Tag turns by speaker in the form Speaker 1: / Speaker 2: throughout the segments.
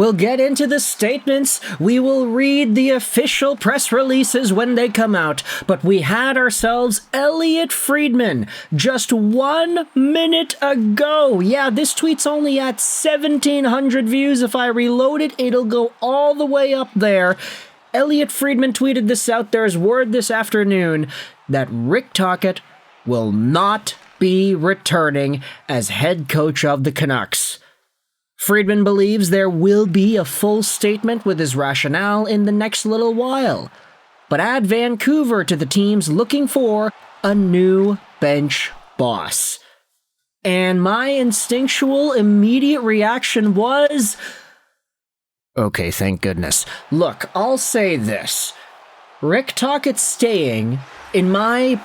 Speaker 1: We'll get into the statements. We will read the official press releases when they come out. But we had ourselves Elliotte Friedman just 1 minute ago. Yeah, this tweet's only at 1,700 views. If I reload it, it'll go all the way up there. Elliotte Friedman tweeted this out. There's word this afternoon that Rick Tocchet will not be returning as head coach of the Canucks. Friedman believes there will be a full statement with his rationale in the next little while. But add Vancouver to the teams looking for a new bench boss. And my instinctual immediate reaction was, okay, thank goodness. Look, I'll say this. Rick Tocchet staying, in my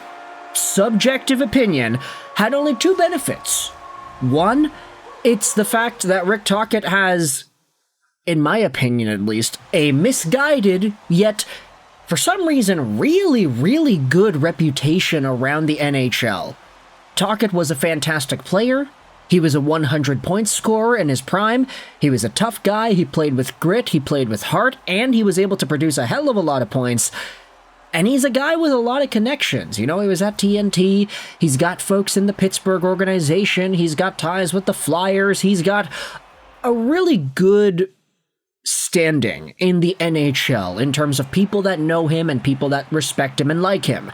Speaker 1: subjective opinion, had only two benefits. One, it's the fact that Rick Tocchet has, in my opinion at least, a misguided, yet for some reason really, really good reputation around the NHL. Tocchet was a fantastic player. He was a 100-point scorer in his prime. He was a tough guy. He played with grit. He played with heart. And he was able to produce a hell of a lot of points. And he's a guy with a lot of connections. You know, he was at TNT. He's got folks in the Pittsburgh organization. He's got ties with the Flyers. He's got a really good standing in the NHL in terms of people that know him and people that respect him and like him.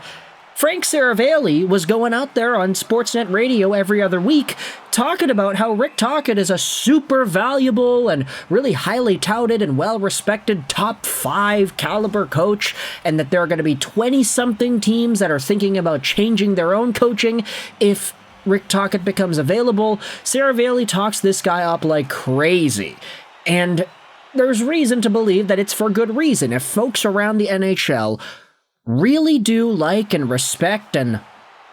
Speaker 1: Frank Seravalli was going out there on Sportsnet radio every other week talking about how Rick Tocchet is a super valuable and really highly touted and well-respected top 5 caliber coach, and that there are going to be 20-something teams that are thinking about changing their own coaching if Rick Tocchet becomes available. Seravalli talks this guy up like crazy. And there's reason to believe that it's for good reason. If folks around the NHL really do like and respect and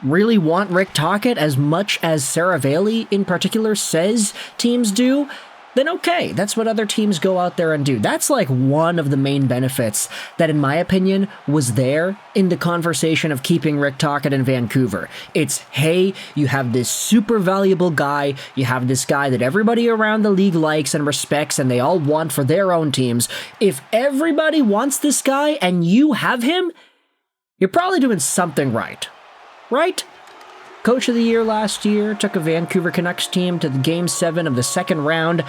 Speaker 1: really want Rick Tocchet as much as Seravalli in particular says teams do, then okay, that's what other teams go out there and do. That's like one of the main benefits that, in my opinion, was there in the conversation of keeping Rick Tocchet in Vancouver. It's, hey, you have this super valuable guy, you have this guy that everybody around the league likes and respects and they all want for their own teams. If everybody wants this guy and you have him, you're probably doing something right. Right? Coach of the Year last year, took a Vancouver Canucks team to the Game 7 of the second round,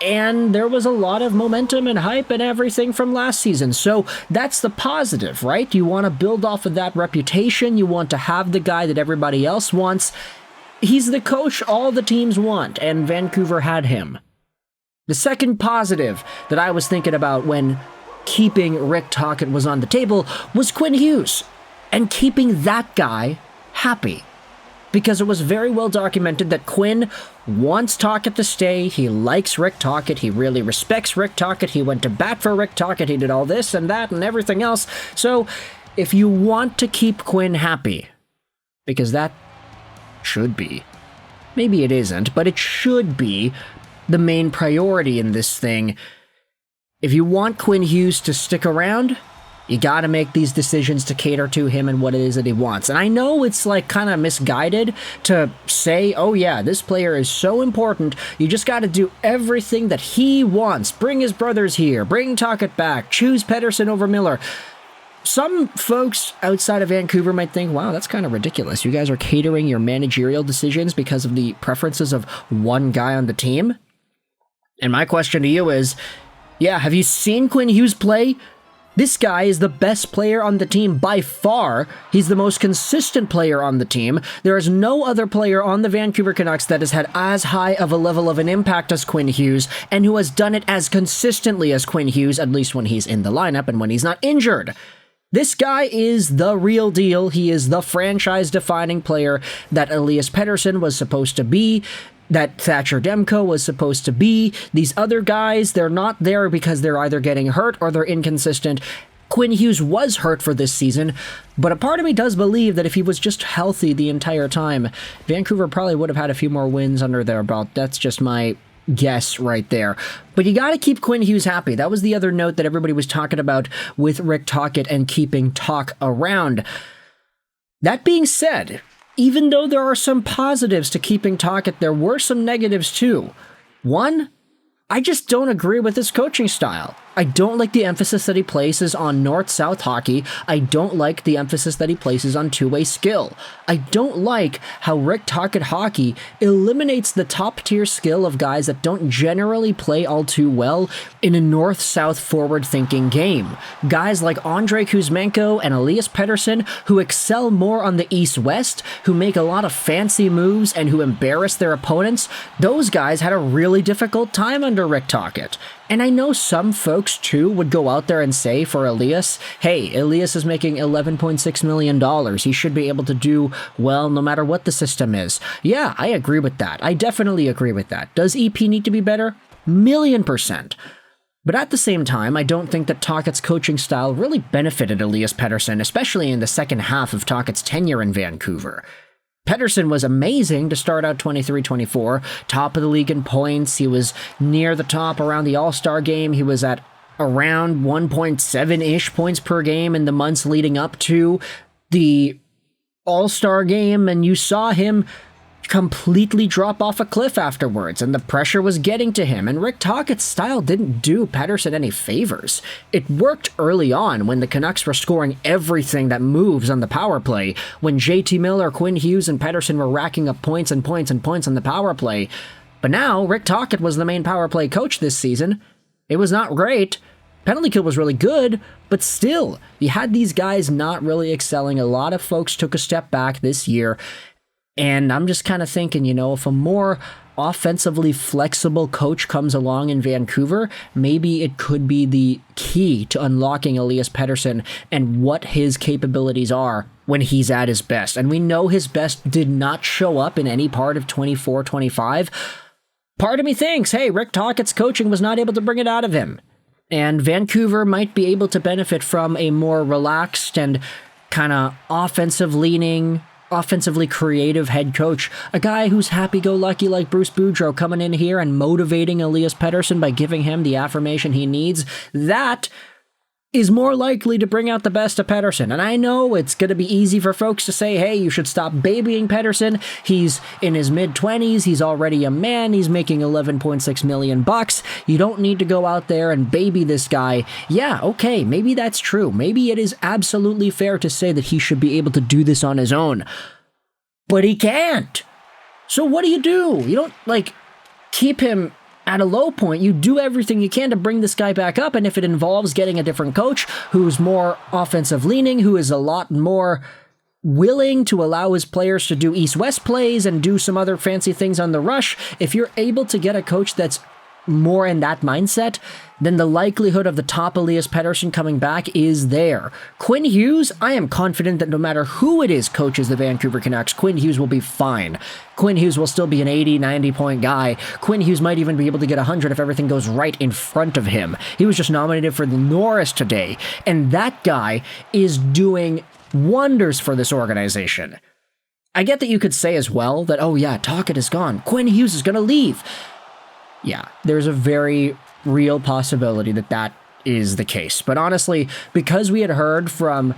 Speaker 1: and there was a lot of momentum and hype and everything from last season. So that's the positive, right? You want to build off of that reputation. You want to have the guy that everybody else wants. He's the coach all the teams want, and Vancouver had him. The second positive that I was thinking about when keeping Rick Tocchet was on the table was Quinn Hughes, and keeping that guy happy. Because it was very well documented that Quinn wants Tocchet to stay. He likes Rick Tocchet. He really respects Rick Tocchet. He went to bat for Rick Tocchet. He did all this and that and everything else. So if you want to keep Quinn happy, because that should be, maybe it isn't, but it should be the main priority in this thing. If you want Quinn Hughes to stick around, you gotta make these decisions to cater to him and what it is that he wants. And I know it's like kind of misguided to say, oh yeah, this player is so important, you just gotta do everything that he wants. Bring his brothers here, bring Tocchet back, choose Pettersson over Miller. Some folks outside of Vancouver might think, wow, that's kind of ridiculous. You guys are catering your managerial decisions because of the preferences of one guy on the team. And my question to you is, yeah, have you seen Quinn Hughes play? This guy is the best player on the team by far. He's the most consistent player on the team. There is no other player on the Vancouver Canucks that has had as high of a level of an impact as Quinn Hughes, and who has done it as consistently as Quinn Hughes, at least when he's in the lineup and when he's not injured. This guy is the real deal. He is the franchise-defining player that Elias Pettersson was supposed to be, that Thatcher Demko was supposed to be. These other guys, they're not there because they're either getting hurt or they're inconsistent. Quinn Hughes was hurt for this season, but a part of me does believe that if he was just healthy the entire time, Vancouver probably would have had a few more wins under their belt. That's just my guess right there. But you got to keep Quinn Hughes happy. That was the other note that everybody was talking about with Rick Tocchet and keeping talk around. That being said, even though there are some positives to keeping Tocchet, there were some negatives too. One, I just don't agree with his coaching style. I don't like the emphasis that he places on north-south hockey. I don't like the emphasis that he places on two-way skill. I don't like how Rick Tocchet hockey eliminates the top-tier skill of guys that don't generally play all too well in a north-south forward-thinking game. Guys like Andrei Kuzmenko and Elias Pettersson, who excel more on the east-west, who make a lot of fancy moves and who embarrass their opponents, those guys had a really difficult time under Rick Tocchet. And I know some folks, too, would go out there and say for Elias, hey, Elias is making $11.6 million. He should be able to do well no matter what the system is. Yeah, I agree with that. I definitely agree with that. Does EP need to be better? 1,000,000%. But at the same time, I don't think that Tocchet's coaching style really benefited Elias Pettersson, especially in the second half of Tocchet's tenure in Vancouver. Pettersson was amazing to start out 23-24, top of the league in points. He was near the top around the All-Star game. He was at around 1.7-ish points per game in the months leading up to the All-Star game, and you saw him completely drop off a cliff afterwards, and the pressure was getting to him, and Rick Tocchet's style didn't do Pettersson any favors. It worked early on when the Canucks were scoring everything that moves on the power play, when JT Miller, Quinn Hughes, and Pettersson were racking up points and points and points on the power play. But now, Rick Tocchet was the main power play coach this season. It was not great. Penalty kill was really good, but still, you had these guys not really excelling. A lot of folks took a step back this year. And I'm just kind of thinking, if a more offensively flexible coach comes along in Vancouver, maybe it could be the key to unlocking Elias Pettersson and what his capabilities are when he's at his best. And we know his best did not show up in any part of 24-25. Part of me thinks, hey, Rick Tocchet's coaching was not able to bring it out of him. And Vancouver might be able to benefit from a more relaxed and kind of offensively creative head coach, a guy who's happy-go-lucky like Bruce Boudreau coming in here and motivating Elias Pettersson by giving him the affirmation he needs. That is more likely to bring out the best of Pettersson. And I know it's going to be easy for folks to say, hey, you should stop babying Pettersson. He's in his mid-20s. He's already a man. He's making $11.6 million. You don't need to go out there and baby this guy. Yeah, okay, maybe that's true. Maybe it is absolutely fair to say that he should be able to do this on his own. But he can't. So what do? You don't, keep him at a low point. You do everything you can to bring this guy back up, and if it involves getting a different coach who's more offensive leaning, who is a lot more willing to allow his players to do east-west plays and do some other fancy things on the rush, if you're able to get a coach that's more in that mindset, then the likelihood of the top Elias Pettersson coming back is there. Quinn Hughes, I am confident that no matter who it is coaches the Vancouver Canucks, Quinn Hughes will be fine. Quinn Hughes will still be an 80, 90-point guy. Quinn Hughes might even be able to get 100 if everything goes right in front of him. He was just nominated for the Norris today, and that guy is doing wonders for this organization. I get that you could say as well that, oh yeah, Tocchet is gone. Quinn Hughes is going to leave. Yeah, there's a very real possibility that that is the case. But honestly, because we had heard from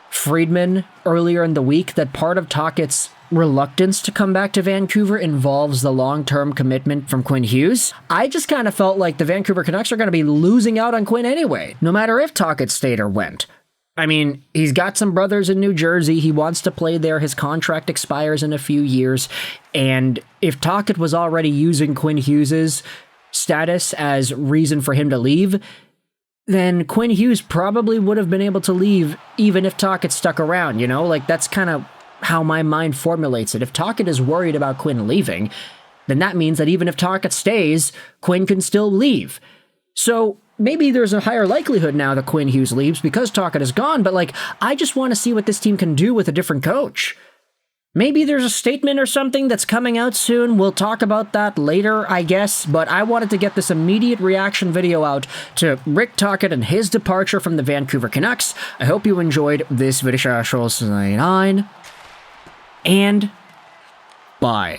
Speaker 1: Friedman earlier in the week that part of Tocchet's reluctance to come back to Vancouver involves the long-term commitment from Quinn Hughes, I just kind of felt like the Vancouver Canucks are going to be losing out on Quinn anyway, no matter if Tocchet stayed or went. I mean, he's got some brothers in New Jersey. He wants to play there. His contract expires in a few years. And if Tocchet was already using Quinn Hughes's status as reason for him to leave, then Quinn Hughes probably would have been able to leave even if Tocchet stuck around, That's kind of how my mind formulates it. If Tocchet is worried about Quinn leaving, then that means that even if Tocchet stays, Quinn can still leave. So maybe there's a higher likelihood now that Quinn Hughes leaves because Tocchet is gone, but I just want to see what this team can do with a different coach. Maybe there's a statement or something that's coming out soon. We'll talk about that later, I guess, but I wanted to get this immediate reaction video out to Rick Tocchet and his departure from the Vancouver Canucks. I hope you enjoyed this video, and bye.